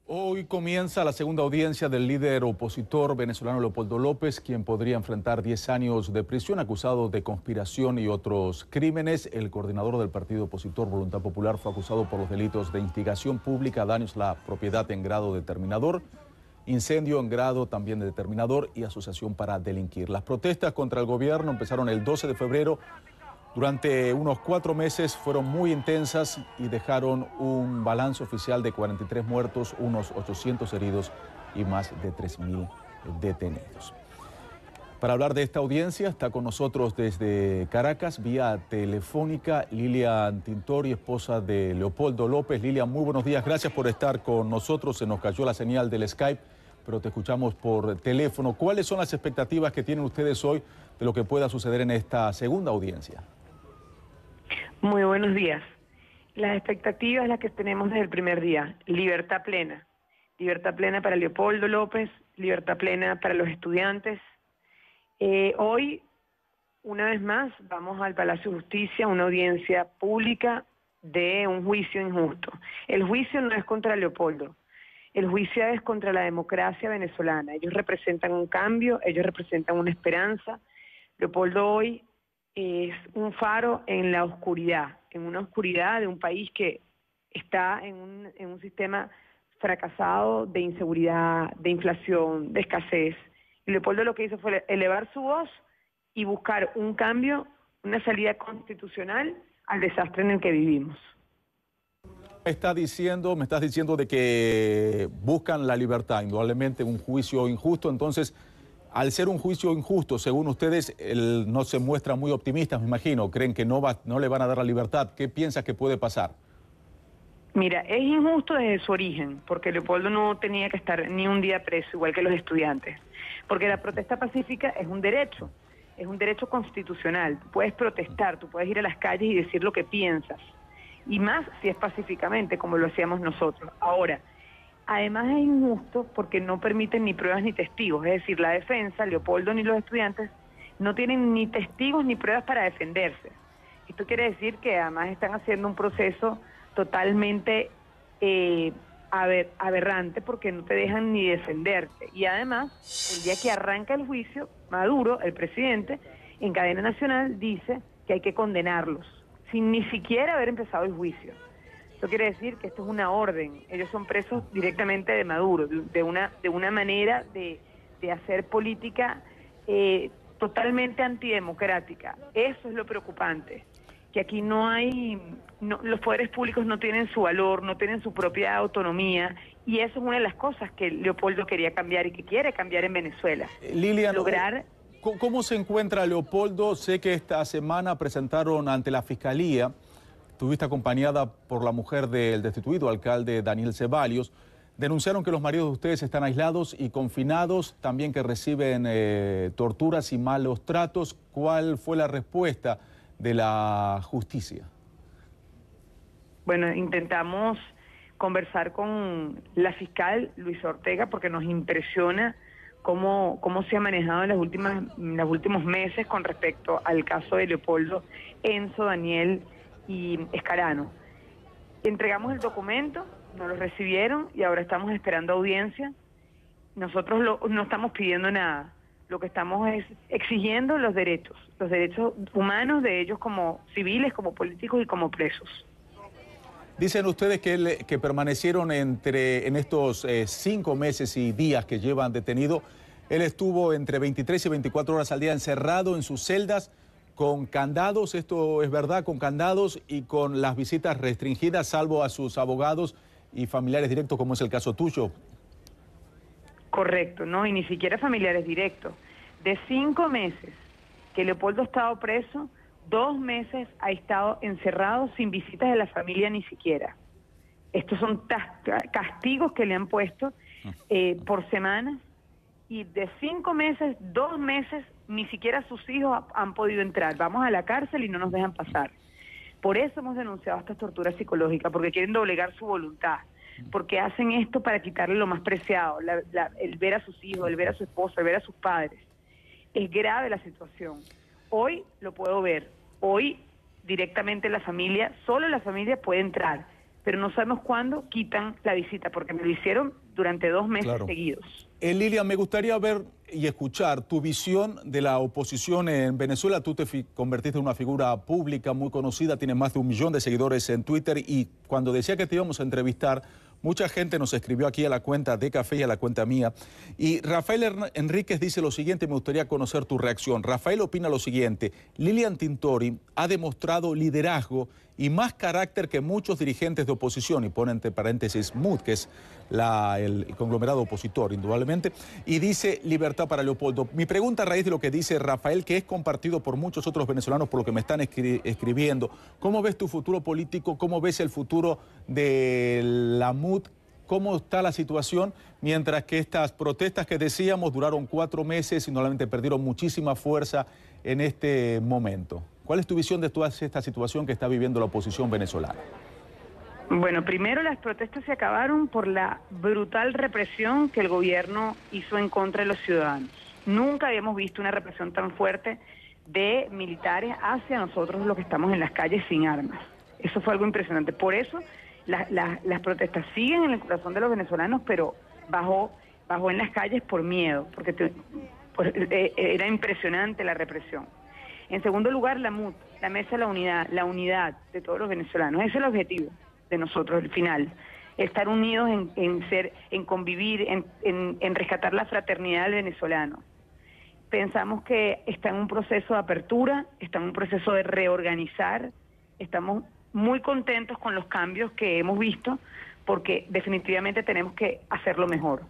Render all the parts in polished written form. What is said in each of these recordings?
Hoy comienza la segunda audiencia del líder opositor venezolano Leopoldo López, quien podría enfrentar 10 años de prisión acusado de conspiración y otros crímenes. El coordinador del partido opositor Voluntad Popular fue acusado por los delitos de instigación pública, daños a la propiedad en grado determinador, incendio en grado también determinador y asociación para delinquir. Las protestas contra el gobierno empezaron el 12 de febrero. Durante unos 4 meses fueron muy intensas y dejaron un balance oficial de 43 muertos, unos 800 heridos y más de 3.000 detenidos. Para hablar de esta audiencia está con nosotros desde Caracas, vía telefónica, Lilian Tintori, esposa de Leopoldo López. Lilian, muy buenos días, gracias por estar con nosotros. Se nos cayó la señal del Skype, pero te escuchamos por teléfono. ¿Cuáles son las expectativas que tienen ustedes hoy de lo que pueda suceder en esta segunda audiencia? Muy buenos días. Las expectativas las que tenemos desde el primer día: libertad plena para Leopoldo López, libertad plena para los estudiantes. Hoy, una vez más, vamos al Palacio de Justicia, una audiencia pública de un juicio injusto. El juicio no es contra Leopoldo, el juicio es contra la democracia venezolana. Ellos representan un cambio, ellos representan una esperanza. Leopoldo hoy es un faro en la oscuridad, en una oscuridad de un país que está en un sistema fracasado de inseguridad, de inflación, de escasez. Y Leopoldo lo que hizo fue elevar su voz y buscar un cambio, una salida constitucional al desastre en el que vivimos. Me estás diciendo de que buscan la libertad, indudablemente un juicio injusto. Entonces, al ser un juicio injusto, según ustedes, no se muestran muy optimistas, me imagino. Creen que no le van a dar la libertad. ¿Qué piensas que puede pasar? Mira, es injusto desde su origen, porque Leopoldo no tenía que estar ni un día preso, igual que los estudiantes. Porque la protesta pacífica es un derecho constitucional. Tú puedes protestar, tú puedes ir a las calles y decir lo que piensas. Y más si es pacíficamente, como lo hacíamos nosotros. Ahora, además es injusto porque no permiten ni pruebas ni testigos. Es decir, la defensa, Leopoldo ni los estudiantes, no tienen ni testigos ni pruebas para defenderse. Esto quiere decir que además están haciendo un proceso totalmente aberrante porque no te dejan ni defenderte. Y además, el día que arranca el juicio, Maduro, el presidente, en cadena nacional dice que hay que condenarlos, sin ni siquiera haber empezado el juicio. Esto quiere decir que esto es una orden. Ellos son presos directamente de Maduro, de una manera de hacer política totalmente antidemocrática. Eso es lo preocupante, que aquí los poderes públicos no tienen su valor, no tienen su propia autonomía, y eso es una de las cosas que Leopoldo quería cambiar y que quiere cambiar en Venezuela. Lilian, ¿cómo se encuentra Leopoldo? Sé que esta semana presentaron ante la Fiscalía. Estuviste acompañada por la mujer del destituido alcalde Daniel Ceballos. Denunciaron que los maridos de ustedes están aislados y confinados, también que reciben torturas y malos tratos. ¿Cuál fue la respuesta de la justicia? Bueno, intentamos conversar con la fiscal Luisa Ortega porque nos impresiona cómo se ha manejado en los últimos meses con respecto al caso de Leopoldo, Enzo, Daniel y Escarano. Entregamos el documento, nos lo recibieron y ahora estamos esperando audiencia. Nosotros no estamos pidiendo nada, lo que estamos es exigiendo los derechos humanos de ellos como civiles, como políticos y como presos. Dicen ustedes que permanecieron en estos 5 meses y días que llevan detenido. Él estuvo entre 23 y 24 horas al día encerrado en sus celdas, con candados, esto es verdad, con candados y con las visitas restringidas, salvo a sus abogados y familiares directos, como es el caso tuyo. Correcto, ¿no? Y ni siquiera familiares directos. De 5 meses que Leopoldo ha estado preso, 2 meses ha estado encerrado sin visitas de la familia ni siquiera. Estos son castigos que le han puesto por semanas, y de 5 meses, 2 meses, ni siquiera sus hijos han podido entrar. Vamos a la cárcel y no nos dejan pasar. Por eso hemos denunciado estas torturas psicológicas, porque quieren doblegar su voluntad, porque hacen esto para quitarle lo más preciado, el ver a sus hijos, el ver a su esposa, el ver a sus padres. Es grave la situación. Hoy lo puedo ver, hoy directamente la familia, solo la familia puede entrar, pero no sabemos cuándo quitan la visita, porque me lo hicieron durante 2 meses seguidos. Lilian, me gustaría ver y escuchar tu visión de la oposición en Venezuela. Tú te convertiste en una figura pública muy conocida, tienes más de 1 millón de seguidores en Twitter, y cuando decía que te íbamos a entrevistar, mucha gente nos escribió aquí a la cuenta de Café y a la cuenta mía. Y Rafael Enríquez dice lo siguiente, me gustaría conocer tu reacción. Rafael opina lo siguiente: Lilian Tintori ha demostrado liderazgo y más carácter que muchos dirigentes de oposición, y pone entre paréntesis MUD, que es el conglomerado opositor, indudablemente, y dice libertad para Leopoldo. Mi pregunta a raíz de lo que dice Rafael, que es compartido por muchos otros venezolanos por lo que me están escribiendo, ¿cómo ves tu futuro político? ¿Cómo ves el futuro de la MUD? ¿Cómo está la situación? Mientras que estas protestas que decíamos duraron 4 meses y normalmente perdieron muchísima fuerza en este momento. ¿Cuál es tu visión de toda esta situación que está viviendo la oposición venezolana? Bueno, primero las protestas se acabaron por la brutal represión que el gobierno hizo en contra de los ciudadanos. Nunca habíamos visto una represión tan fuerte de militares hacia nosotros los que estamos en las calles sin armas. Eso fue algo impresionante. Por eso las protestas siguen en el corazón de los venezolanos, pero bajó en las calles por miedo, porque era impresionante la represión. En segundo lugar, la MUD, la Mesa de la unidad de todos los venezolanos. Ese es el objetivo de nosotros, el final. Estar unidos en convivir, en rescatar la fraternidad del venezolano. Pensamos que está en un proceso de apertura, está en un proceso de reorganizar. Estamos muy contentos con los cambios que hemos visto, porque definitivamente tenemos que hacerlo mejor.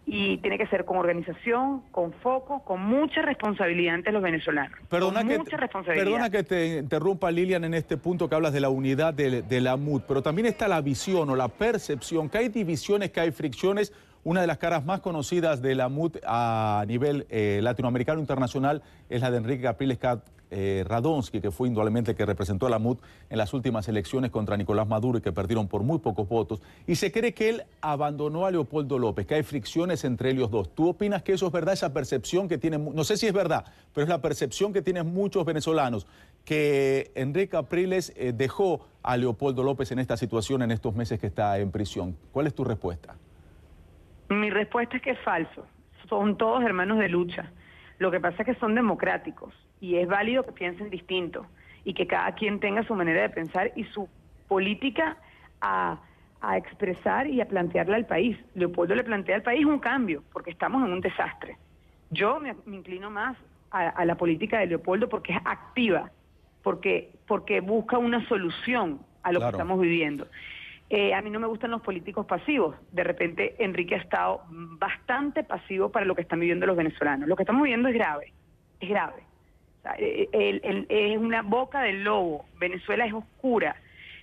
Y tiene que ser con organización, con foco, con mucha responsabilidad ante los venezolanos. Perdona que te interrumpa, Lilian, en este punto que hablas de la unidad de la MUD, pero también está la visión o la percepción, que hay divisiones, que hay fricciones. Una de las caras más conocidas de la MUD a nivel latinoamericano internacional es la de Enrique Capriles Radonsky, que fue indudablemente el que representó a la MUD en las últimas elecciones contra Nicolás Maduro y que perdieron por muy pocos votos. Y se cree que él abandonó a Leopoldo López, que hay fricciones entre ellos dos. ¿Tú opinas que eso es verdad, esa percepción que tienen, no sé si es verdad, pero es la percepción que tienen muchos venezolanos, que Enrique Capriles dejó a Leopoldo López en esta situación en estos meses que está en prisión? ¿Cuál es tu respuesta? Mi respuesta es que es falso. Son todos hermanos de lucha. Lo que pasa es que son democráticos y es válido que piensen distinto y que cada quien tenga su manera de pensar y su política a expresar y a plantearle al país. Leopoldo le plantea al país un cambio porque estamos en un desastre. Yo me inclino más a la política de Leopoldo porque es activa, porque busca una solución a lo que estamos viviendo. A mí no me gustan los políticos pasivos. De repente Enrique ha estado bastante pasivo para lo que están viviendo los venezolanos. Lo que estamos viviendo es grave, es grave. O sea, es una boca del lobo. Venezuela es oscura,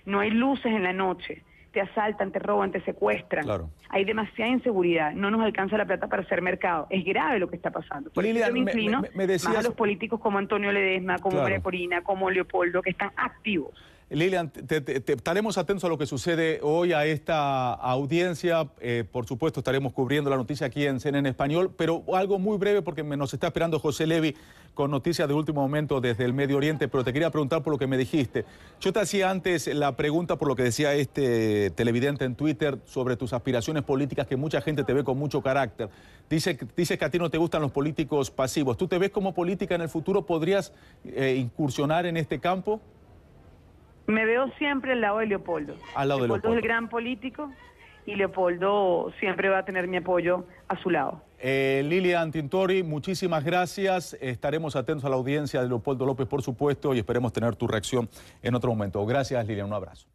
no hay luces en la noche, te asaltan, te roban, te secuestran. Hay demasiada inseguridad, no nos alcanza la plata para hacer mercado. Es grave lo que está pasando. Por eso yo me inclino más a los políticos como Antonio Ledesma, como María Corina, como Leopoldo, que están activos. Lilian, estaremos atentos a lo que sucede hoy a esta audiencia. Por supuesto, estaremos cubriendo la noticia aquí en CNN Español, pero algo muy breve porque nos está esperando José Levi con noticias de último momento desde el Medio Oriente, pero te quería preguntar por lo que me dijiste. Yo te hacía antes la pregunta por lo que decía este televidente en Twitter sobre tus aspiraciones políticas, que mucha gente te ve con mucho carácter. Dices que a ti no te gustan los políticos pasivos. ¿Tú te ves como política en el futuro? ¿Podrías incursionar en este campo? Me veo siempre al lado de Leopoldo. Al lado de Leopoldo. Es el gran político y Leopoldo siempre va a tener mi apoyo a su lado. Lilian Tintori, muchísimas gracias. Estaremos atentos a la audiencia de Leopoldo López, por supuesto, y esperemos tener tu reacción en otro momento. Gracias, Lilian. Un abrazo.